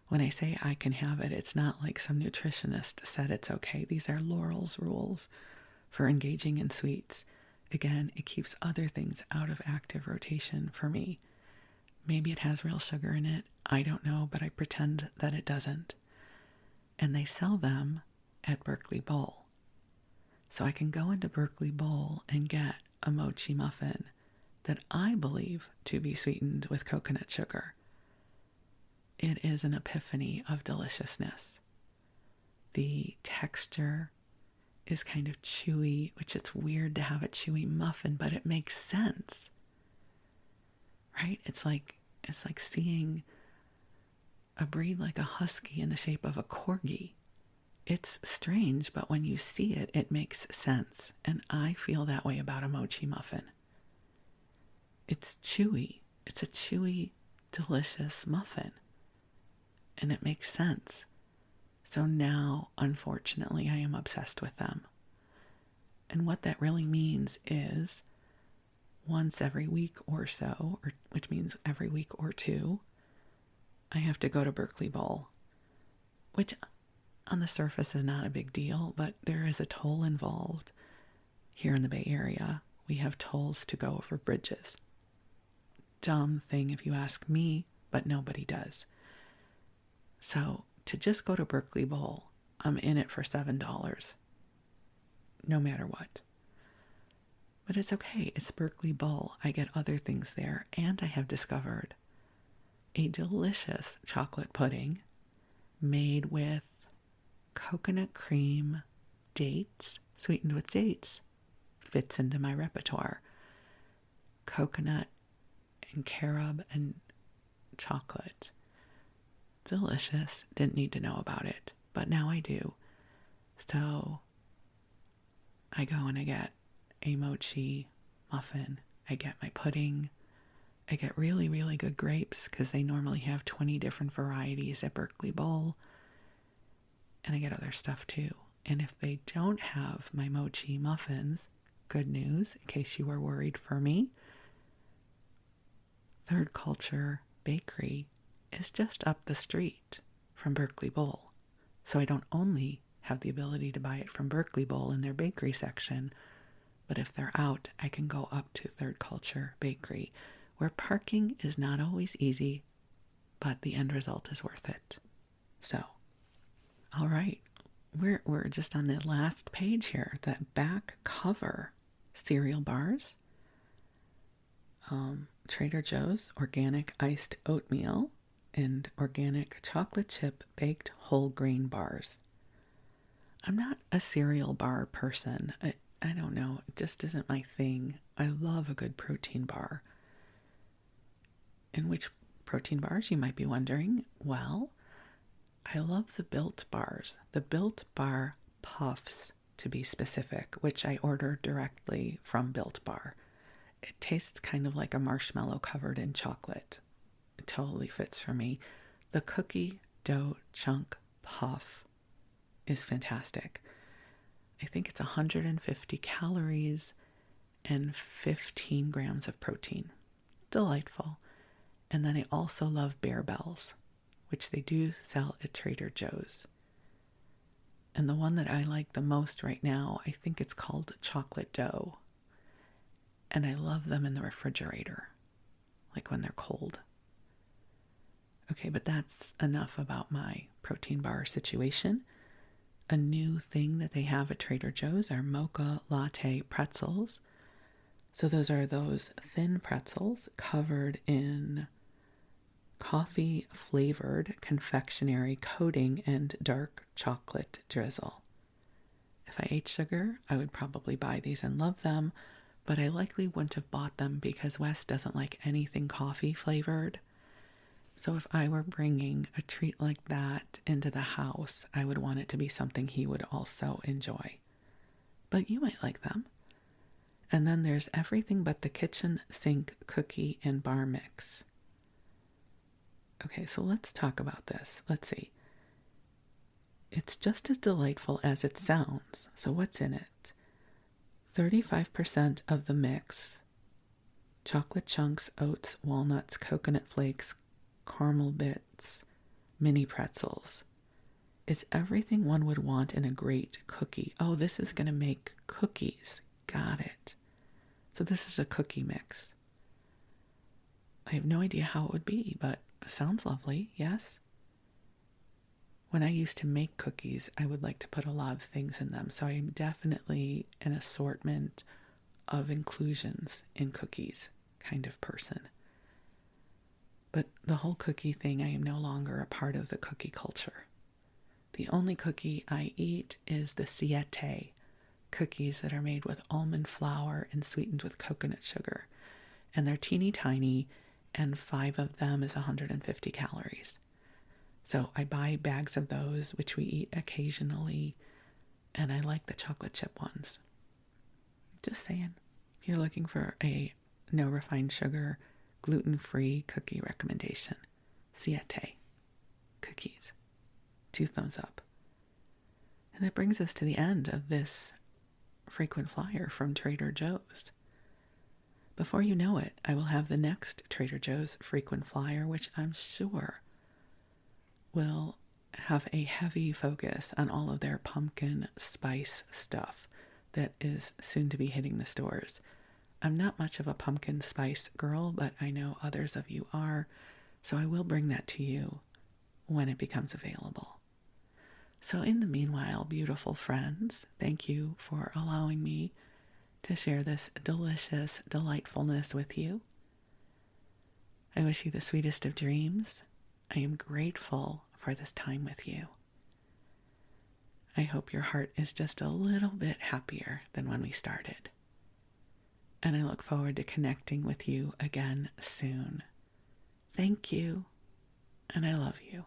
When I say I can have it, it's not like some nutritionist said it's okay. These are Laurel's rules for engaging in sweets. Again, it keeps other things out of active rotation for me. Maybe it has real sugar in it. I don't know, but I pretend that it doesn't. And they sell them at Berkeley Bowl. So I can go into Berkeley Bowl and get a mochi muffin that I believe to be sweetened with coconut sugar. It is an epiphany of deliciousness. The texture is kind of chewy, which it's weird to have a chewy muffin, but it makes sense. Right? It's like seeing a breed like a husky in the shape of a corgi. It's strange, but when you see it, it makes sense. And I feel that way about a mochi muffin. It's chewy. It's a chewy, delicious muffin. And it makes sense. So now, unfortunately, I am obsessed with them. And what that really means is once every week or so, which means every week or two, I have to go to Berkeley Bowl, which on the surface is not a big deal, but there is a toll involved. Here in the Bay Area, we have tolls to go over bridges. Dumb thing if you ask me, but nobody does. So to just go to Berkeley Bowl, I'm in it for $7, no matter what. But it's okay. It's Berkeley Bowl. I get other things there, and I have discovered a delicious chocolate pudding made with coconut cream, dates, sweetened with dates. Fits into my repertoire. Coconut and carob and chocolate. Delicious. Didn't need to know about it, but now I do. So I go and I get a mochi muffin. I get my pudding. I get really, really good grapes because they normally have 20 different varieties at Berkeley Bowl. And I get other stuff too. And if they don't have my mochi muffins, good news, in case you were worried for me, Third Culture Bakery is just up the street from Berkeley Bowl. So I don't only have the ability to buy it from Berkeley Bowl in their bakery section, but if they're out, I can go up to Third Culture Bakery, where parking is not always easy, but the end result is worth it. So, all right, we're just on the last page here, that back cover. Cereal bars, Trader Joe's organic iced oatmeal and organic chocolate chip baked whole grain bars. I'm not a cereal bar person. I don't know. It just isn't my thing. I love a good protein bar. And which protein bars, you might be wondering? Well, I love the Built bars. The Built Bar Puffs, to be specific, which I order directly from Built Bar. It tastes kind of like a marshmallow covered in chocolate. It totally fits for me. The cookie dough chunk puff is fantastic. I think it's 150 calories and 15 grams of protein. Delightful. And then I also love Bear Bells, which they do sell at Trader Joe's. And the one that I like the most right now, I think it's called Chocolate Dough. And I love them in the refrigerator, like when they're cold. Okay, but that's enough about my protein bar situation. A new thing that they have at Trader Joe's are mocha latte pretzels. So those are those thin pretzels covered in coffee-flavored confectionery coating and dark chocolate drizzle. If I ate sugar, I would probably buy these and love them, but I likely wouldn't have bought them because Wes doesn't like anything coffee-flavored. So if I were bringing a treat like that into the house, I would want it to be something he would also enjoy. But you might like them. And then there's everything but the kitchen sink cookie and bar mix. Okay, so let's talk about this. Let's see. It's just as delightful as it sounds. So what's in it? 35% of the mix: chocolate chunks, oats, walnuts, coconut flakes, caramel bits, mini pretzels. It's everything one would want in a great cookie. Oh, this is going to make cookies. Got it. So this is a cookie mix. I have no idea how it would be, but it sounds lovely, yes? When I used to make cookies, I would like to put a lot of things in them. So I'm definitely an assortment of inclusions in cookies kind of person. But the whole cookie thing, I am no longer a part of the cookie culture. The only cookie I eat is the Siete cookies that are made with almond flour and sweetened with coconut sugar. And they're teeny tiny, and 5 of them is 150 calories. So I buy bags of those, which we eat occasionally, and I like the chocolate chip ones. Just saying, if you're looking for a no refined sugar, gluten-free cookie recommendation, Siete cookies. 2 thumbs up. And that brings us to the end of this frequent flyer from Trader Joe's. Before you know it, I will have the next Trader Joe's frequent flyer, which I'm sure will have a heavy focus on all of their pumpkin spice stuff that is soon to be hitting the stores. I'm not much of a pumpkin spice girl, but I know others of you are, so I will bring that to you when it becomes available. So in the meanwhile, beautiful friends, thank you for allowing me to share this delicious delightfulness with you. I wish you the sweetest of dreams. I am grateful for this time with you. I hope your heart is just a little bit happier than when we started. And I look forward to connecting with you again soon. Thank you, and I love you.